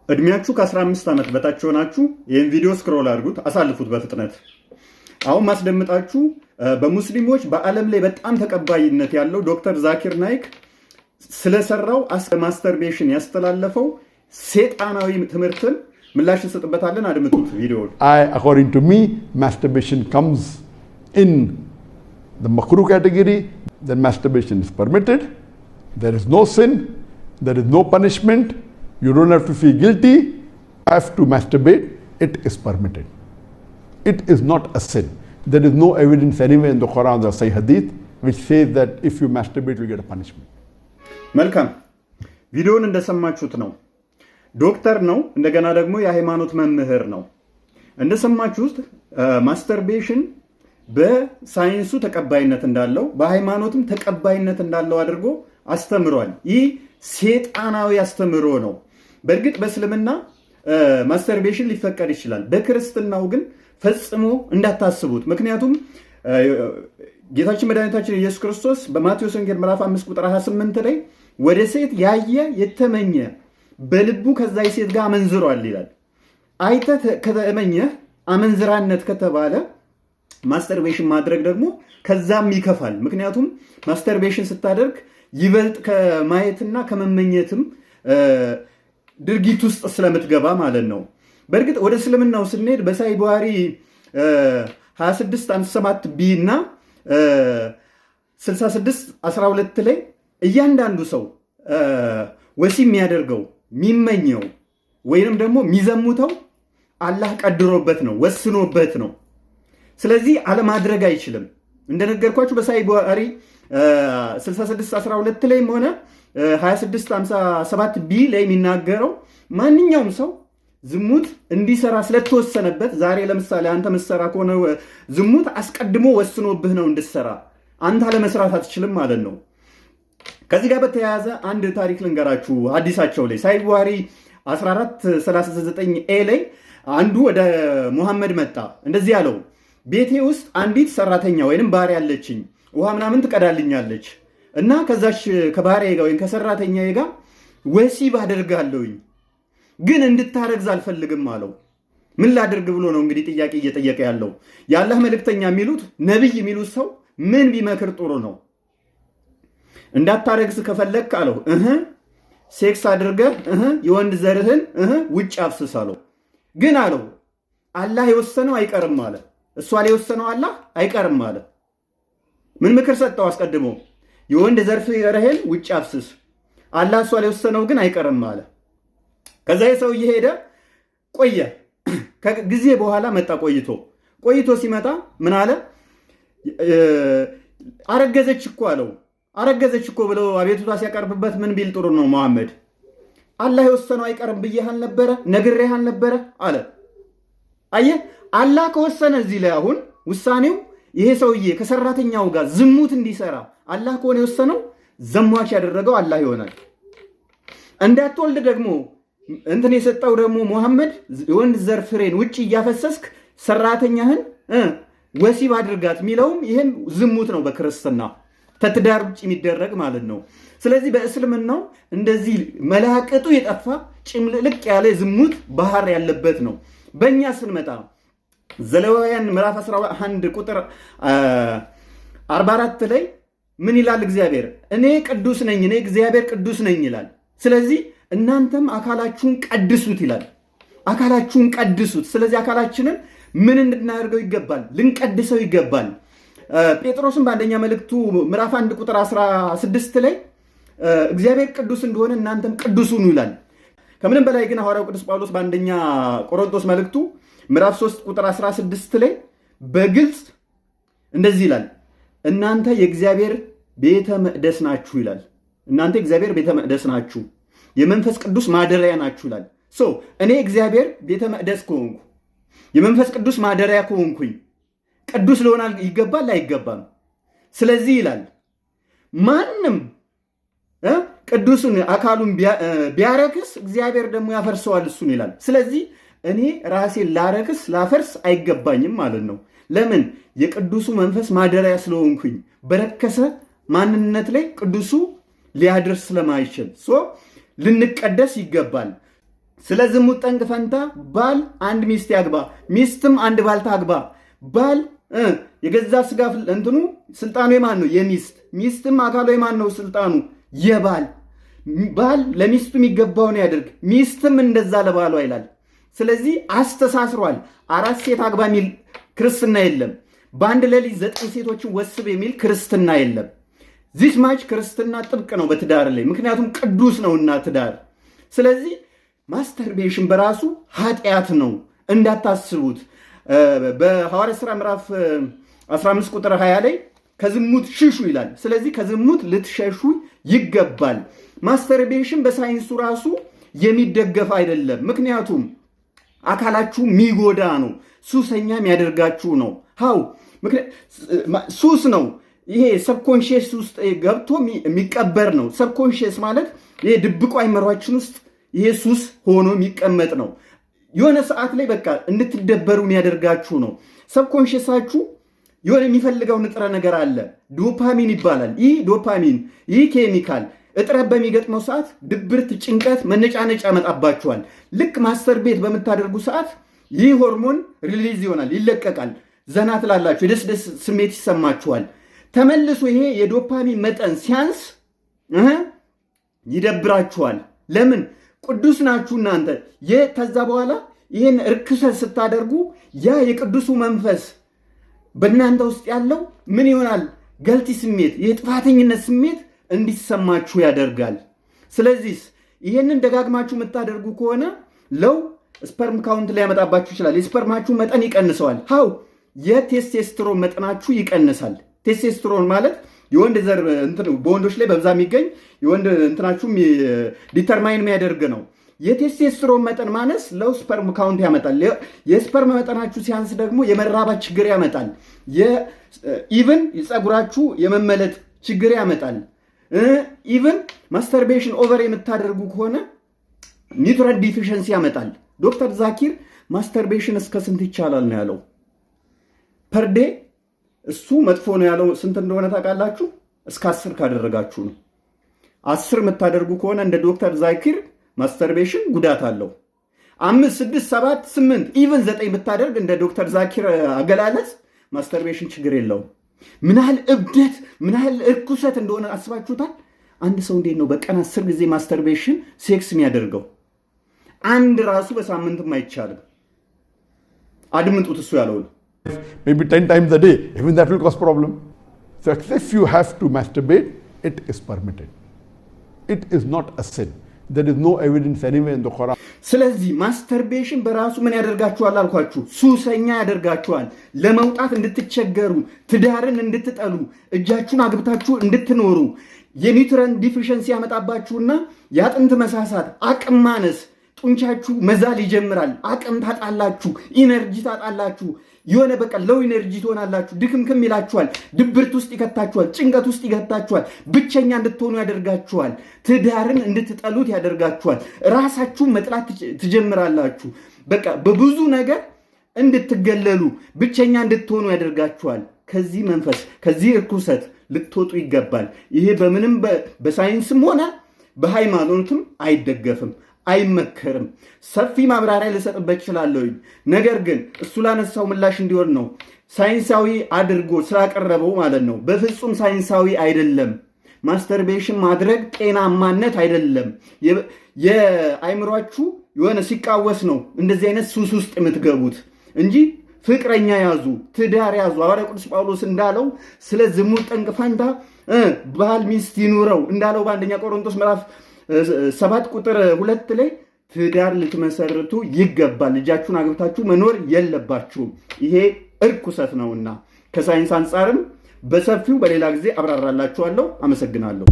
እድሜያችሁ ከ15 ዓመት በታች ሆናችሁ ይህን ቪዲዮ ስክሮል አድርጉት፣ አሳልፉት በፍጥነት። አሁን ማስደምጣችሁ በሙስሊሞች በዓለም ላይ በጣም ተቀባይነት ያለው ዶክተር ዛኪር ናይክ ስለሰራው ማስተርቤሽን ያስተላለፈው ሴጣናዊ ትምህርትን ምላሽ እንሰጥበታለን። አድምጡት ቪዲዮውን። According to me, masturbation comes in the makruh category. Then masturbation is permitted. There is no sin. There is no punishment. You don't have to feel guilty. You have to masturbate. It is permitted. It is not a sin. There is no evidence anywhere in the Quran or Sahih Hadith which says that if you masturbate, you get a punishment. መልካም ቪዲዮውን እንደሰማችሁት ነው። ዶክተር ነው፣ እንደገና ደግሞ የሃይማኖት መምህር ነው። እንደሰማችሁት ማስተርቤሽን በሳይንሱ ተቀባይነት እንዳለው በሃይማኖትም ተቀባይነት እንዳለው አድርጎ አስተምሯል። ይህ ሴጣናዊ አስተምሮ ነው። በእርግጥ በእስልምና ማስተርቤሽን ሊፈቀድ ይችላል። በክርስትናው ግን ፈጽሞ እንዳታስቡት። ምክንያቱም ጌታችን መድኃኒታችን ኢየሱስ ክርስቶስ በማቴዎስ ወንጌል ምዕራፍ 5 ቁጥር 28 ላይ ወደ ሴት ያየ የተመኘ በልቡ ከዛ ሴት ጋር አመንዝሯል ይላል። አይተህ ከተመኘህ አመንዝራነት ከተባለ ማስተርቤሽን ማድረግ ደግሞ ከዛም ይከፋል። ምክንያቱም ማስተርቤሽን ስታደርግ ይበልጥ ከማየትና ከመመኘትም ድርጊት ውስጥ ስለምትገባ ማለት ነው። በእርግጥ ወደ እስልምናው ስንሄድ በሳሂህ ቡኻሪ 2657 ቢ እና 6612 ላይ እያንዳንዱ ሰው ወሲብ የሚያደርገው የሚመኘው ወይንም ደግሞ የሚዘሙተው አላህ ቀድሮበት ነው፣ ወስኖበት ነው። ስለዚህ አለማድረግ አይችልም። እንደነገርኳችሁ በሳሂህ ቡኻሪ 6612 ላይም ሆነ 2657 ቢ ላይ የሚናገረው ማንኛውም ሰው ዝሙት እንዲሰራ ስለተወሰነበት፣ ዛሬ ለምሳሌ አንተ መሰራ ከሆነ ዝሙት አስቀድሞ ወስኖብህ ነው እንድሰራ፣ አንተ አለመስራት አትችልም ማለት ነው። ከዚህ ጋር በተያያዘ አንድ ታሪክ ልንገራችሁ። ሐዲሳቸው ላይ ሳሂህ ቡኻሪ 1439 ኤ ላይ አንዱ ወደ ሙሐመድ መጣ። እንደዚህ ያለው ቤቴ ውስጥ አንዲት ሰራተኛ ወይንም ባሪያ አለችኝ፣ ውሃ ምናምን ትቀዳልኛለች እና ከዛች ከባሪያዬ ጋር ወይም ከሰራተኛዬ ጋር ወሲብ አደርጋለሁኝ፣ ግን እንድታረግዝ አልፈልግም አለው። ምን ላደርግ ብሎ ነው እንግዲህ ጥያቄ እየጠየቀ ያለው። የአላህ መልእክተኛ የሚሉት ነብይ የሚሉት ሰው ምን ቢመክር ጥሩ ነው? እንዳታረግዝ ከፈለክ አለው ሴክስ አድርገህ የወንድ ዘርህን ውጭ አፍስስ አለው። ግን አለው አላህ የወሰነው አይቀርም አለ። እሷ ላይ የወሰነው አላህ አይቀርም አለ። ምን ምክር ሰጠው? አስቀድሞ የወንድ ዘርህን ውጭ አፍስስ፣ አላህ እሷ ላይ የወሰነው ግን አይቀርም አለ። ከዛ የሰው እየሄደ ቆየ። ከጊዜ በኋላ መጣ። ቆይቶ ሲመጣ ምን አለ? አረገዘች እኮ አለው። አረገዘች እኮ ብለው አቤቱታ ሲያቀርብበት ምን ቢል ጥሩ ነው? መሐመድ አላህ የወሰነው አይቀርም ብዬህ አልነበረ? ነግሬህ አልነበረ አለ። አየህ፣ አላህ ከወሰነ እዚህ ላይ አሁን ውሳኔው ይሄ ሰውዬ ከሰራተኛው ጋር ዝሙት እንዲሰራ አላህ ከሆነ የወሰነው ዘሟች ያደረገው አላህ ይሆናል። እንዳትወልድ ደግሞ እንትን የሰጠው ደግሞ መሐመድ የወንድ ዘር ፍሬን ውጭ እያፈሰስክ ሰራተኛህን ወሲብ አድርጋት የሚለውም ይህም ዝሙት ነው በክርስትና ተትዳር ውጭ የሚደረግ ማለት ነው። ስለዚህ በእስልምናው እንደዚህ መላቅጡ የጠፋ ጭምልቅ ያለ ዝሙት ባህር ያለበት ነው። በእኛ ስንመጣ ዘሌዋውያን ምዕራፍ 11 ቁጥር 44 ላይ ምን ይላል? እግዚአብሔር እኔ ቅዱስ ነኝ፣ እኔ እግዚአብሔር ቅዱስ ነኝ ይላል። ስለዚህ እናንተም አካላችሁን ቀድሱት ይላል። አካላችሁን ቀድሱት። ስለዚህ አካላችንን ምን እንድናደርገው ይገባል? ልንቀድሰው ይገባል። ጴጥሮስን በአንደኛ መልእክቱ ምዕራፍ 1 ቁጥር 16 ላይ እግዚአብሔር ቅዱስ እንደሆነ እናንተም ቅዱስ ሁኑ ይላል። ከምንም በላይ ግን ሐዋርያው ቅዱስ ጳውሎስ በአንደኛ ቆሮንቶስ መልእክቱ ምዕራፍ 3 ቁጥር 16 ላይ በግልጽ እንደዚህ ይላል፣ እናንተ የእግዚአብሔር ቤተ መቅደስ ናችሁ ይላል። እናንተ የእግዚአብሔር ቤተ መቅደስ ናችሁ፣ የመንፈስ ቅዱስ ማደሪያ ናችሁ ይላል። እኔ እግዚአብሔር ቤተ መቅደስ ከሆንኩ የመንፈስ ቅዱስ ማደሪያ ከሆንኩኝ ቅዱስ ሊሆን ይገባል አይገባም? ስለዚህ ይላል ማንም ቅዱሱን አካሉን ቢያረክስ እግዚአብሔር ደግሞ ያፈርሰዋል እሱን ይላል። ስለዚህ እኔ ራሴን ላረክስ ላፈርስ አይገባኝም ማለት ነው። ለምን? የቅዱሱ መንፈስ ማደሪያ ስለሆንኩኝ በረከሰ ማንነት ላይ ቅዱሱ ሊያደርስ ስለማይችል ልንቀደስ ይገባል። ስለ ዝሙት ጠንቅ ፈንታ ባል አንድ ሚስት ያግባ፣ ሚስትም አንድ ባል ታግባ። ባል የገዛ ስጋ እንትኑ ስልጣኑ የማን ነው? የሚስት። ሚስትም አካሉ የማን ነው? ስልጣኑ የባል። ባል ለሚስቱ የሚገባውን ያድርግ፣ ሚስትም እንደዛ ለባሏ ይላል። ስለዚህ አስተሳስሯል። 4 ሴት አግባ የሚል ክርስትና የለም። በአንድ ሌሊት 9 ሴቶችን ወስብ የሚል ክርስትና የለም። ዚስ ማች ክርስትና ጥብቅ ነው በትዳር ላይ፣ ምክንያቱም ቅዱስ ነውና ትዳር። ስለዚህ ማስተርቤሽን በራሱ ኃጢአት ነው እንዳታስቡት። በሐዋርያት ሥራ ምዕራፍ 15 ቁጥር 20 ላይ ከዝሙት ሽሹ ይላል። ስለዚህ ከዝሙት ልትሸሹ ይገባል። ማስተርቤሽን በሳይንሱ ራሱ የሚደገፍ አይደለም። ምክንያቱም አካላችሁ የሚጎዳ ነው፣ ሱሰኛ የሚያደርጋችሁ ነው። ሃው ሱስ ነው። ይሄ ሰብኮንሽስ ውስጥ ገብቶ የሚቀበር ነው። ሰብኮንሽስ ማለት ይሄ ድብቁ አይምሯችን ውስጥ ይሄ ሱስ ሆኖ የሚቀመጥ ነው። የሆነ ሰዓት ላይ በቃ እንድትደበሩ የሚያደርጋችሁ ነው። ሰብኮንሽሳችሁ የሆነ የሚፈልገው ንጥረ ነገር አለ፣ ዶፓሚን ይባላል። ይህ ዶፓሚን ይህ ኬሚካል እጥረት በሚገጥመው ሰዓት ድብርት፣ ጭንቀት፣ መነጫነጫ ያመጣባችኋል። ልክ ማስተር ቤት በምታደርጉ ሰዓት ይህ ሆርሞን ሪሊዝ ይሆናል፣ ይለቀቃል። ዘና ትላላችሁ፣ የደስደስ ስሜት ይሰማችኋል። ተመልሶ ይሄ የዶፓሚን መጠን ሲያንስ ይደብራችኋል። ለምን? ቅዱስ ናችሁ እናንተ። ከዛ በኋላ ይህን ርክሰት ስታደርጉ ያ የቅዱሱ መንፈስ በእናንተ ውስጥ ያለው ምን ይሆናል? ገልቲ ስሜት፣ የጥፋተኝነት ስሜት እንዲሰማችሁ ያደርጋል። ስለዚህ ይህንን ደጋግማችሁ የምታደርጉ ከሆነ ለው ስፐርም ካውንት ላይ ያመጣባችሁ ይችላል። የስፐርማችሁ መጠን ይቀንሰዋል። ሃው የቴስቴስትሮን መጠናችሁ ይቀንሳል። ቴስቴስትሮን ማለት የወንድ ዘር በወንዶች ላይ በብዛ የሚገኝ የወንድ እንትናችሁ ዲተርማይን የሚያደርግ ነው። የቴስቴስትሮን መጠን ማነስ ለው ስፐርም ካውንት ያመጣል። የስፐርም መጠናችሁ ሲያንስ ደግሞ የመራባት ችግር ያመጣል። ኢቭን የፀጉራችሁ የመመለጥ ችግር ያመጣል። ኢቭን ማስተርቤሽን ኦቨር የምታደርጉ ከሆነ ኒውትረንት ዲፊሽንሲ ያመጣል። ዶክተር ዛኪር ማስተርቤሽን እስከ ስንት ይቻላል ነው ያለው? ፐርዴ እሱ መጥፎ ነው ያለው ስንት እንደሆነ ታውቃላችሁ? እስከ 10 ካደረጋችሁ ነው። 10 የምታደርጉ ከሆነ እንደ ዶክተር ዛኪር ማስተርቤሽን ጉዳት አለው። 5፣ 6፣ 7፣ 8 ኢቭን 9 ብታደርግ እንደ ዶክተር ዛኪር አገላለጽ ማስተርቤሽን ችግር የለውም። ምን ያህል እብደት ምን ያህል እርኩሰት እንደሆነ አስባችሁታል? አንድ ሰው እንዴት ነው በቀን 10 ጊዜ ማስተርቤሽን ሴክስ የሚያደርገው? አንድ ራሱ በሳምንትም አይቻልም። አድምጡት እሱ ያለው ነው። Maybe 10 times a day, even that will cause problem. So if you have to masturbate, it is permitted. It is not a sin. There is no evidence anywhere in the Quran. ስለዚህ ማስተርቤሽን በራሱ ምን ያደርጋችኋል አልኳችሁ? ሱሰኛ ያደርጋችኋል። ለመውጣት እንድትቸገሩ፣ ትዳርን እንድትጠሉ፣ እጃችሁን አግብታችሁ እንድትኖሩ፣ የኒውትረንት ዲፊሽንሲ ያመጣባችሁና የአጥንት መሳሳት፣ አቅም ማነስ፣ ጡንቻችሁ መዛል ይጀምራል። አቅም ታጣላችሁ፣ ኢነርጂ ታጣላችሁ። የሆነ በቃ ሎው ኢነርጂ ትሆናላችሁ። ድክምክም ይላችኋል። ድብርት ውስጥ ይከታችኋል። ጭንቀት ውስጥ ይከታችኋል። ብቸኛ እንድትሆኑ ያደርጋችኋል። ትዳርን እንድትጠሉት ያደርጋችኋል። ራሳችሁን መጥላት ትጀምራላችሁ። በቃ በብዙ ነገር እንድትገለሉ፣ ብቸኛ እንድትሆኑ ያደርጋችኋል። ከዚህ መንፈስ ከዚህ እርኩሰት ልትወጡ ይገባል። ይሄ በምንም በሳይንስም ሆነ በሃይማኖትም አይደገፍም፣ አይመከርም። ሰፊ ማብራሪያ ልሰጥበት እችላለሁ። ነገር ግን እሱ ላነሳው ምላሽ እንዲሆን ነው ሳይንሳዊ አድርጎ ስላቀረበው ማለት ነው። በፍጹም ሳይንሳዊ አይደለም። ማስተርቤሽን ማድረግ ጤናማነት አይደለም። የአይምሯችሁ የሆነ ሲቃወስ ነው እንደዚህ አይነት ሱስ ውስጥ የምትገቡት እንጂ ፍቅረኛ ያዙ፣ ትዳር ያዙ። ሐዋርያው ቅዱስ ጳውሎስ እንዳለው ስለ ዝሙት ጠንቅ ፈንታ ባል ሚስት ይኑረው እንዳለው በአንደኛ ቆሮንቶስ ምዕራፍ 7 ቁጥር 2 ላይ ትዳር ልትመሰርቱ ይገባል። ልጃችሁን አግብታችሁ መኖር የለባችሁም። ይሄ እርኩሰት ነውና ከሳይንስ አንጻርም በሰፊው በሌላ ጊዜ አብራራላችኋለሁ። አመሰግናለሁ።